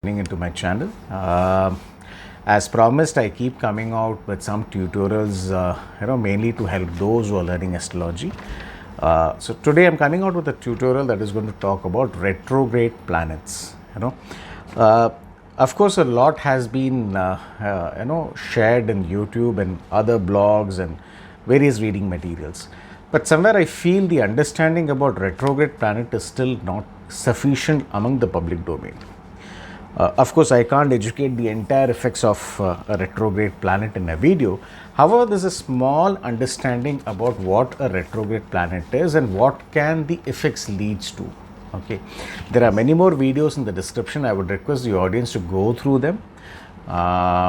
into my channel. As promised, I keep coming out with some tutorials, mainly to help those who are learning astrology. So today I'm coming out with a tutorial that is going to talk about retrograde planets. Of course, a lot has been shared in YouTube and other blogs and various reading materials. But somewhere I feel the understanding about retrograde planet is still not sufficient among the public domain. Of course, I can't educate the entire effects of a retrograde planet in a video. However, there's a small understanding about what a retrograde planet is and what can the effects leads to. Okay, there are many more videos in the description. I would request the audience to go through them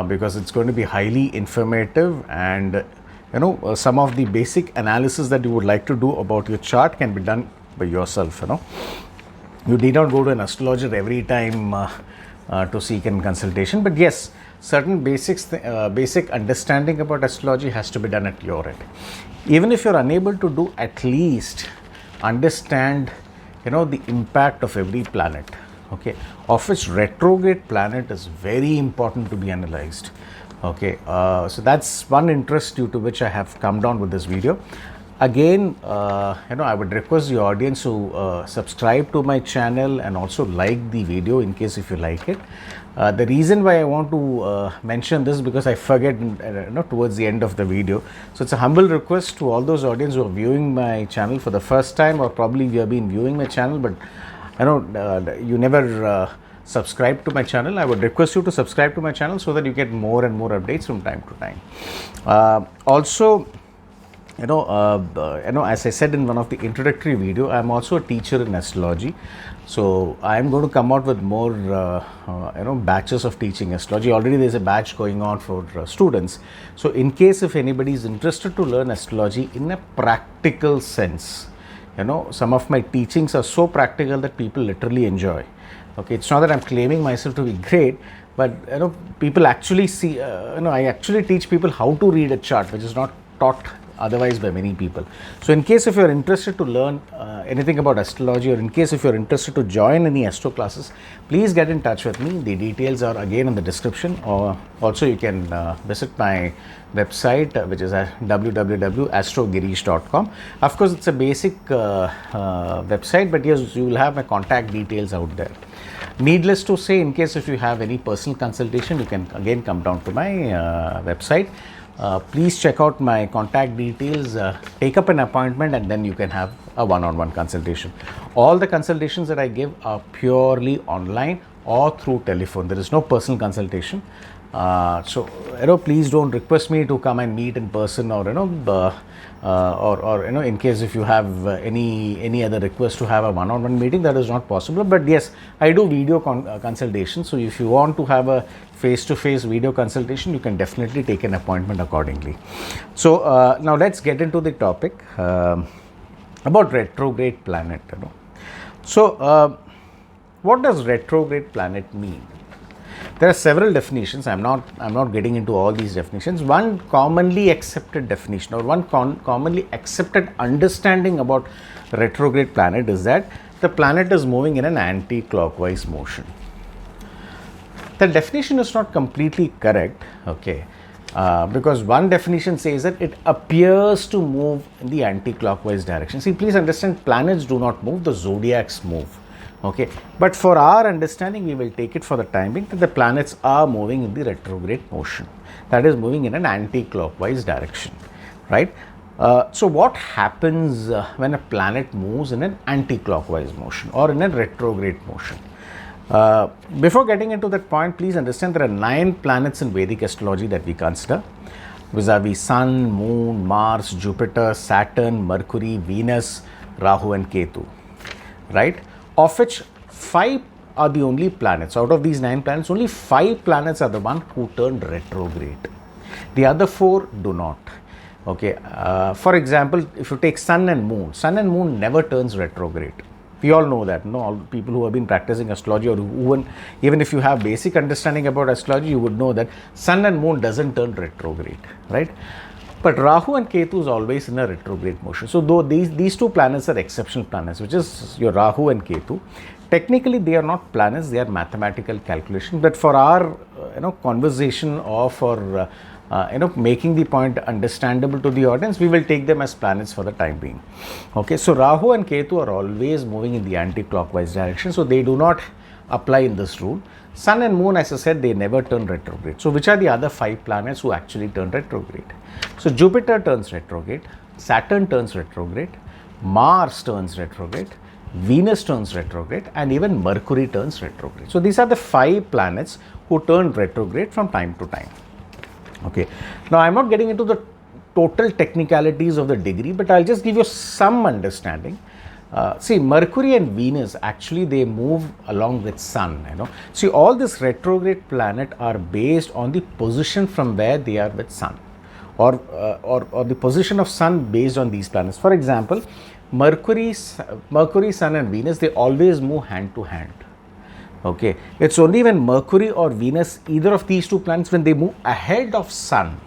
because it's going to be highly informative, and some of the basic analysis that you would like to do about your chart can be done by yourself. You need not go to an astrologer every time to seek a consultation, but yes, certain basic understanding about astrology has to be done at your end. Even if you're unable to do, at least understand the impact of every planet, okay, of which retrograde planet is very important to be analyzed. Okay, so that's one interest due to which I have come down with this video. Again, I would request the audience to subscribe to my channel and also like the video in case if you like it. The reason why I want to mention this because I forget towards the end of the video. So it's a humble request to all those audience who are viewing my channel for the first time, or probably you have been viewing my channel but you never subscribe to my channel. I would request you to subscribe to my channel so that you get more and more updates from time to time. Also, as I said in one of the introductory video, I am also a teacher in astrology. So I am going to come out with more, batches of teaching astrology. Already there is a batch going on for students. So in case if anybody is interested to learn astrology in a practical sense, some of my teachings are so practical that people literally enjoy. Okay, it's not that I'm claiming myself to be great, but people actually see. I actually teach people how to read a chart, which is not taught otherwise by many people. So in case if you're interested to learn anything about astrology, or in case if you're interested to join any astro classes, please get in touch with me. The details are again in the description, or also you can visit my website, which is at www.astrogirish.com. Of course, it's a basic website, but yes, you will have my contact details out there. Needless to say, in case if you have any personal consultation, you can again come down to my website. Please check out my contact details, take up an appointment, and then you can have a one-on-one consultation. All the consultations that I give are purely online or through telephone. There is no personal consultation. So please don't request me to come and meet in person, or in case if you have any other request to have a one-on-one meeting, that is not possible. But yes, I do video consultation. So if you want to have a face-to-face video consultation, you can definitely take an appointment accordingly. So now let's get into the topic about retrograde planet. So what does retrograde planet mean? There are several definitions. I'm not getting into all these definitions. One commonly accepted definition, or one commonly accepted understanding about retrograde planet, is that the planet is moving in an anti-clockwise motion. The definition is not completely correct, okay, because one definition says that it appears to move in the anti-clockwise direction. See, please understand, planets do not move, the zodiacs move. Okay, but for our understanding, we will take it for the time being that the planets are moving in the retrograde motion, that is moving in an anti-clockwise direction, right? So what happens when a planet moves in an anti-clockwise motion or in a retrograde motion? Before getting into that point, please understand there are 9 planets in Vedic astrology that we consider, vis-a-vis Sun, Moon, Mars, Jupiter, Saturn, Mercury, Venus, Rahu and Ketu, right? Of which 5 are the only planets. Out of these 9 planets, only 5 planets are the one who turned retrograde. The other 4 do not. Okay. For example, if you take Sun and Moon never turns retrograde. We all know that. All people who have been practicing astrology, or even if you have basic understanding about astrology, you would know that Sun and Moon doesn't turn retrograde, right? But Rahu and Ketu is always in a retrograde motion. So though these two planets are exceptional planets, which is your Rahu and Ketu, technically they are not planets, they are mathematical calculation, but for our conversation or for making the point understandable to the audience, we will take them as planets for the time being. Okay, so Rahu and Ketu are always moving in the anti-clockwise direction, so they do not apply in this rule. Sun and Moon, as I said, they never turn retrograde. So which are the other 5 planets who actually turn retrograde? So Jupiter turns retrograde, Saturn turns retrograde, Mars turns retrograde, Venus turns retrograde, and even Mercury turns retrograde. So these are the 5 planets who turn retrograde from time to time. Okay, now I'm not getting into the total technicalities of the degree, but I'll just give you some understanding. See, Mercury and Venus actually they move along with Sun. See, all this retrograde planet are based on the position from where they are with Sun, or the position of Sun based on these planets. For example, Mercury, Sun, and Venus, they always move hand to hand. Okay, it's only when Mercury or Venus, either of these 2 planets, when they move ahead of Sun,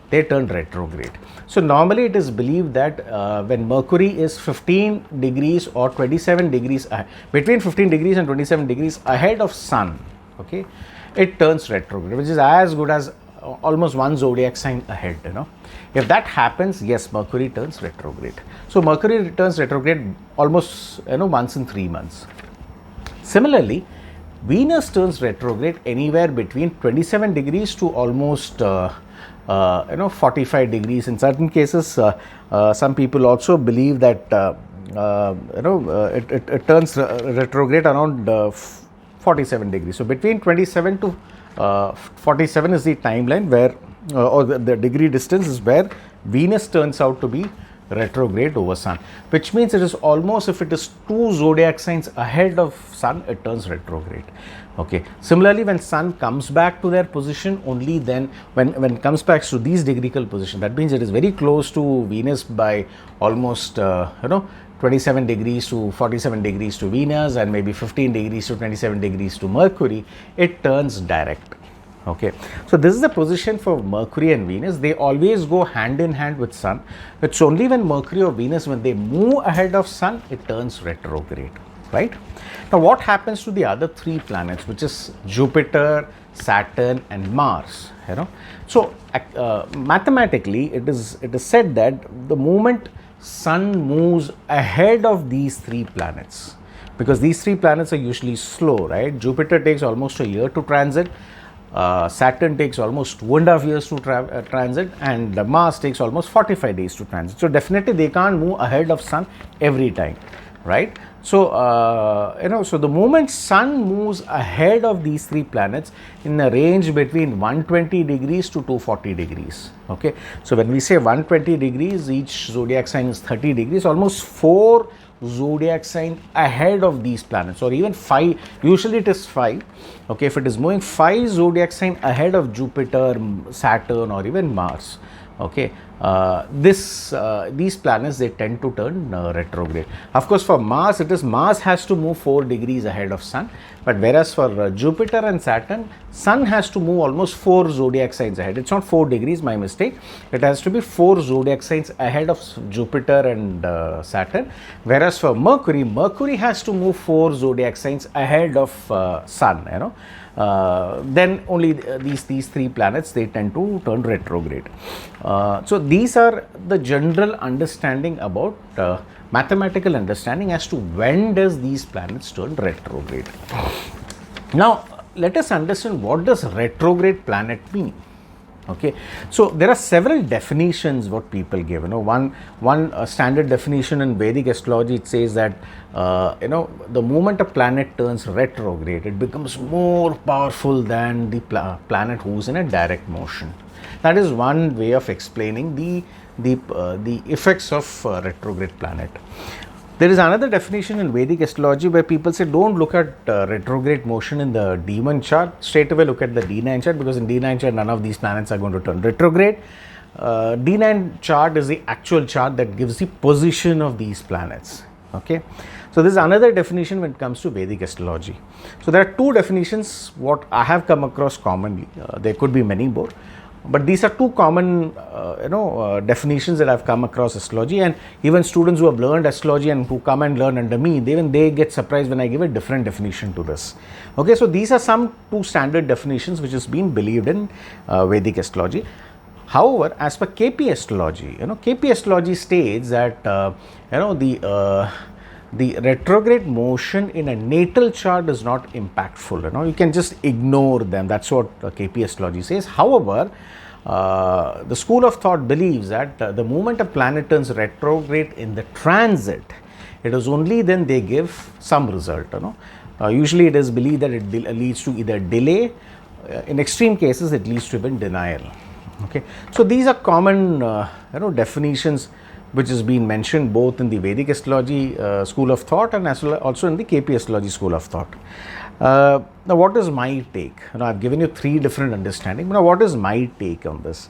they turn retrograde. So normally it is believed that when Mercury is 15 degrees or 27 degrees, between 15 degrees and 27 degrees ahead of Sun, okay, it turns retrograde, which is as good as almost 1 zodiac sign ahead. If that happens, yes, Mercury turns retrograde. So Mercury returns retrograde almost once in 3 months. Similarly, Venus turns retrograde anywhere between 27 degrees to almost 45 degrees. In certain cases, some people also believe that it turns retrograde around 47 degrees. So between 27 to 47 is the timeline where, or the degree distance is where Venus turns out to be retrograde over Sun, which means it is almost, if it is 2 zodiac signs ahead of Sun, it turns retrograde. Okay, similarly, when Sun comes back to their position, only then when it comes back to these degreecal position, that means it is very close to Venus by almost 27 degrees to 47 degrees to Venus, and maybe 15 degrees to 27 degrees to Mercury, it turns direct. Okay, so this is the position for Mercury and Venus. They always go hand in hand with Sun. It's only when Mercury or Venus, when they move ahead of Sun, it turns retrograde, right? Now, what happens to the other 3 planets, which is Jupiter, Saturn, and Mars? So mathematically, it is said that the moment Sun moves ahead of these 3 planets, because these 3 planets are usually slow, right? Jupiter takes almost a year to transit. Saturn takes almost 2.5 years to transit, and Mars takes almost 45 days to transit. So definitely they can't move ahead of Sun every time, right? So so the moment Sun moves ahead of these 3 planets in a range between 120 degrees to 240 degrees. Okay, so when we say 120 degrees, each zodiac sign is 30 degrees, almost 4 zodiac sign ahead of these planets, or even 5, usually it is 5. Okay, if it is moving 5 zodiac sign ahead of Jupiter, Saturn, or even Mars, okay, these planets, they tend to turn retrograde. Of course, for Mars, Mars has to move 4 degrees ahead of Sun, but whereas for Jupiter and Saturn, Sun has to move almost 4 zodiac signs ahead. It's not 4 degrees, my mistake. It has to be 4 zodiac signs ahead of Jupiter and Saturn, whereas for Mercury, Mercury has to move 4 zodiac signs ahead of Sun. Then only these 3 planets, they tend to turn retrograde. So these are the general understanding about mathematical understanding as to when does these planets turn retrograde. Now let us understand, what does retrograde planet mean? Okay, so there are several definitions what people give. One standard definition in Vedic astrology, it says that the moment a planet turns retrograde, it becomes more powerful than the planet who's in a direct motion. That is one way of explaining the effects of retrograde planet. There is another definition in Vedic astrology where people say, don't look at retrograde motion in the D1 chart, straight away look at the D9 chart, because in D9 chart none of these planets are going to turn retrograde. D9 chart is the actual chart that gives the position of these planets. Okay, so this is another definition when it comes to Vedic astrology. So there are 2 definitions what I have come across commonly. There could be many more. But these are two common, definitions that I've come across astrology, and even students who have learned astrology and who come and learn under me, they get surprised when I give a different definition to this. Okay, so these are some two standard definitions which has been believed in Vedic astrology. However, as per kpastrology, kpastrology states that the retrograde motion in a natal chart is not impactful. You can just ignore them. That's what kpastrology says. However, the school of thought believes that the moment a planet turns retrograde in the transit, it is only then they give some result. Usually, it is believed that it leads to either delay. In extreme cases, it leads to even denial. Okay, so these are common, definitions which has been mentioned both in the Vedic astrology school of thought and as well also in the KP astrology school of thought. Now, what is my take? I've given you three different understandings. Now, what is my take on this?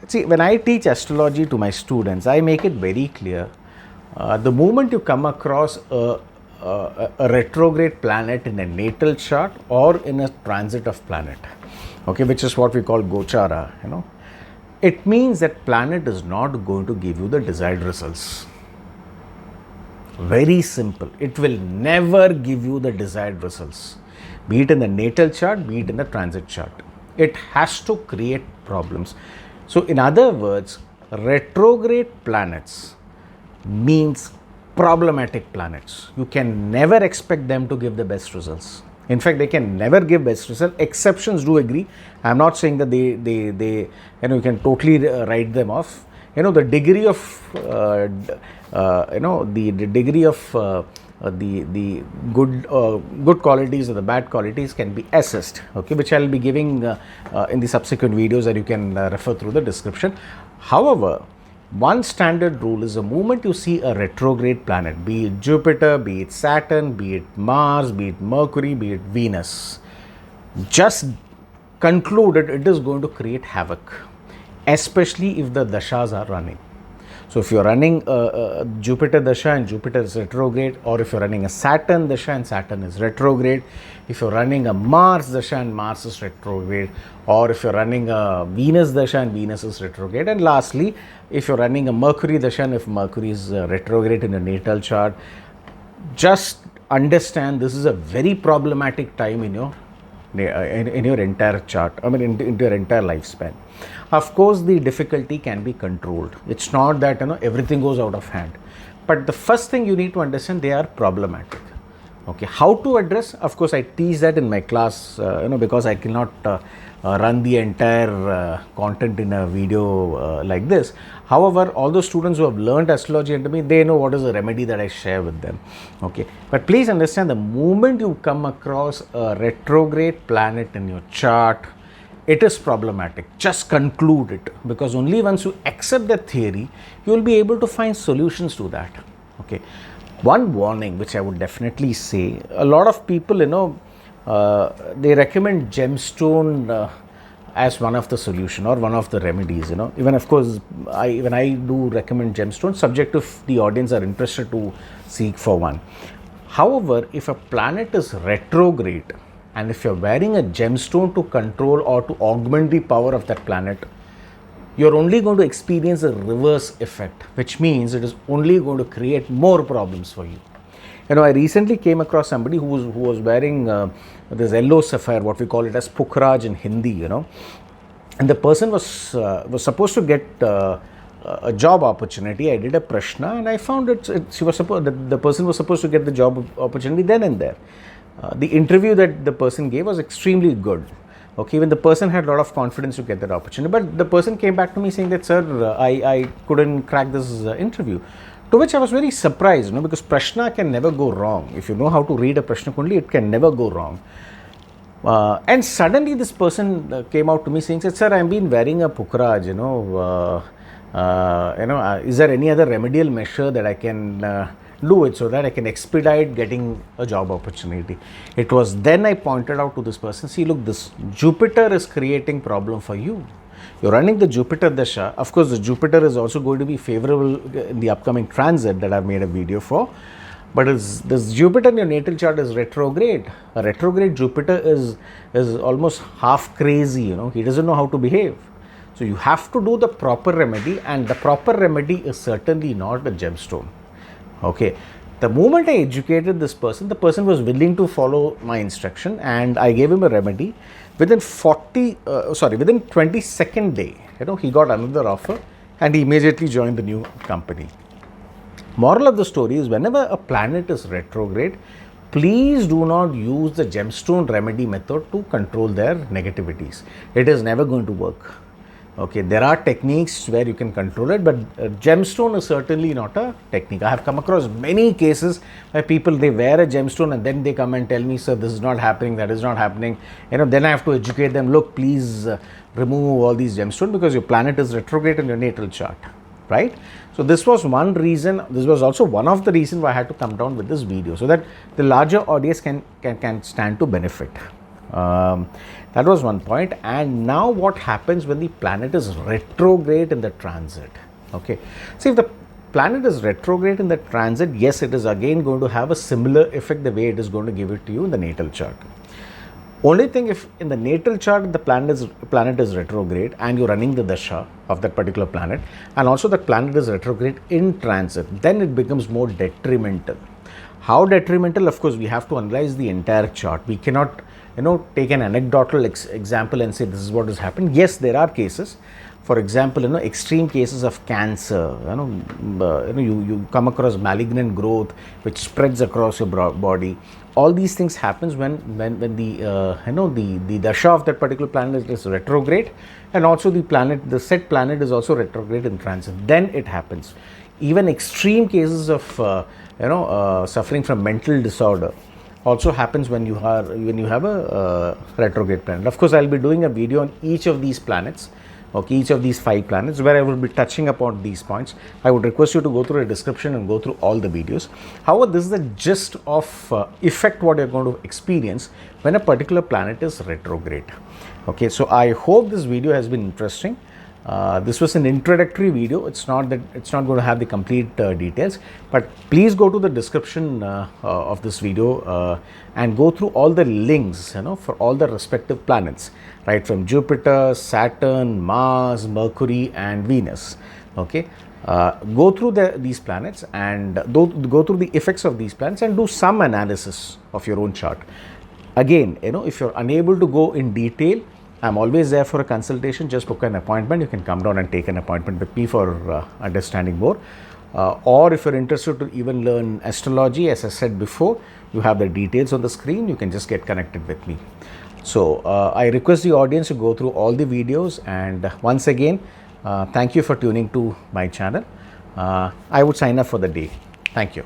See, when I teach astrology to my students, I make it very clear. The moment you come across a retrograde planet in a natal chart or in a transit of planet, okay, which is what we call gochara, it means that planet is not going to give you the desired results. Very simple. It will never give you the desired results, be it in the natal chart, be it in the transit chart. It has to create problems. So, in other words, retrograde planets means problematic planets. You can never expect them to give the best results. In fact, they can never give best result. Exceptions do agree. I am not saying that they you can totally write them off. The degree of the degree of the good qualities or the bad qualities can be assessed. Okay, which I will be giving in the subsequent videos, that you can refer through the description. However, one standard rule is the moment you see a retrograde planet, be it Jupiter, be it Saturn, be it Mars, be it Mercury, be it Venus, just conclude it is going to create havoc, especially if the dashas are running. So, if you are running a Jupiter dasha and Jupiter is retrograde, or if you are running a Saturn dasha and Saturn is retrograde, if you are running a Mars dasha and Mars is retrograde, or if you are running a Venus dasha and Venus is retrograde, and lastly, if you are running a Mercury dasha and if Mercury is retrograde in a natal chart, just understand this is a very problematic time in your entire chart, into your entire lifespan. Of course, the difficulty can be controlled. It's not that everything goes out of hand, but the first thing you need to understand, they are problematic. Okay, how to address? Of course, I teach that in my class, because I cannot run the entire content in a video like this. However, all those students who have learned astrology under me, they know what is the remedy that I share with them. Okay, but please understand, the moment you come across a retrograde planet in your chart, it is problematic. Just conclude it, because only once you accept that theory, you will be able to find solutions to that. Okay, one warning which I would definitely say, a lot of people, they recommend gemstone as one of the solution or one of the remedies. Even of course, when I do recommend gemstone, subject if the audience are interested to seek for one. However, if a planet is retrograde, and if you're wearing a gemstone to control or to augment the power of that planet, you're only going to experience a reverse effect, which means it is only going to create more problems for you. I recently came across somebody who was wearing this yellow sapphire, what we call it as Pukhraj in Hindi, and the person was supposed to get a job opportunity. I did a prashna and I found the person was supposed to get the job opportunity then and there. The interview that the person gave was extremely good. Okay, even the person had a lot of confidence to get that opportunity, but the person came back to me saying that, sir, I couldn't crack this interview. To which I was very surprised, because prashna can never go wrong. If you know how to read a prashna kundali, it can never go wrong. And suddenly this person came out to me saying, sir, I've been wearing a Pukhraj, is there any other remedial measure that I can do it so that I can expedite getting a job opportunity? It was then I pointed out to this person, see, look, this Jupiter is creating problem for you. You're running the Jupiter dasha. Of course, the Jupiter is also going to be favorable in the upcoming transit that I've made a video for. But this Jupiter in your natal chart is retrograde. A retrograde Jupiter is almost half crazy, he doesn't know how to behave. So you have to do the proper remedy, and the proper remedy is certainly not a gemstone. Okay. The moment I educated this person, the person was willing to follow my instruction, and I gave him a remedy. Within 22nd day, he got another offer, and he immediately joined the new company. Moral of the story is, whenever a planet is retrograde, please do not use the gemstone remedy method to control their negativities. It is never going to work. Okay, there are techniques where you can control it, but gemstone is certainly not a technique. I have come across many cases where people, they wear a gemstone and then they come and tell me, sir, this is not happening, that is not happening. Then I have to educate them, look, please remove all these gemstones because your planet is retrograde in your natal chart. Right? So this was one reason. This was also one of the reasons why I had to come down with this video, so that the larger audience can stand to benefit. That was one point. And now what happens when the planet is retrograde in the transit? Okay. See, if the planet is retrograde in the transit, yes, it is again going to have a similar effect the way it is going to give it to you in the natal chart. Only thing, if in the natal chart the planet is retrograde and you're running the dasha of that particular planet, and also that planet is retrograde in transit, then it becomes more detrimental. How detrimental? Of course, we have to analyze the entire chart. We cannot, take an anecdotal example and say this is what has happened. Yes, there are cases. For example, extreme cases of cancer. You come across malignant growth which spreads across your body. All these things happens when the dasha of that particular planet is retrograde, and also the said planet is also retrograde in transit. Then it happens. Even extreme cases of suffering from mental disorder also happens when you have a retrograde planet. Of course, I'll be doing a video on each of these planets. Okay, each of these 5 planets, where I will be touching upon these points. I would request you to go through the description and go through all the videos. However, this is the gist of effect what you're going to experience when a particular planet is retrograde. Okay, so I hope this video has been interesting. This was an introductory video. It's not going to have the complete details, but please go to the description of this video and go through all the links, for all the respective planets, right from Jupiter, Saturn, Mars, Mercury, and Venus. Okay, go through these planets and go through the effects of these planets and do some analysis of your own chart. Again, if you're unable to go in detail, I'm always there for a consultation. Just book an appointment. You can come down and take an appointment with me for understanding more. Or if you're interested to even learn astrology, as I said before, you have the details on the screen. You can just get connected with me. So I request the audience to go through all the videos. And once again, thank you for tuning to my channel. I would sign up for the day. Thank you.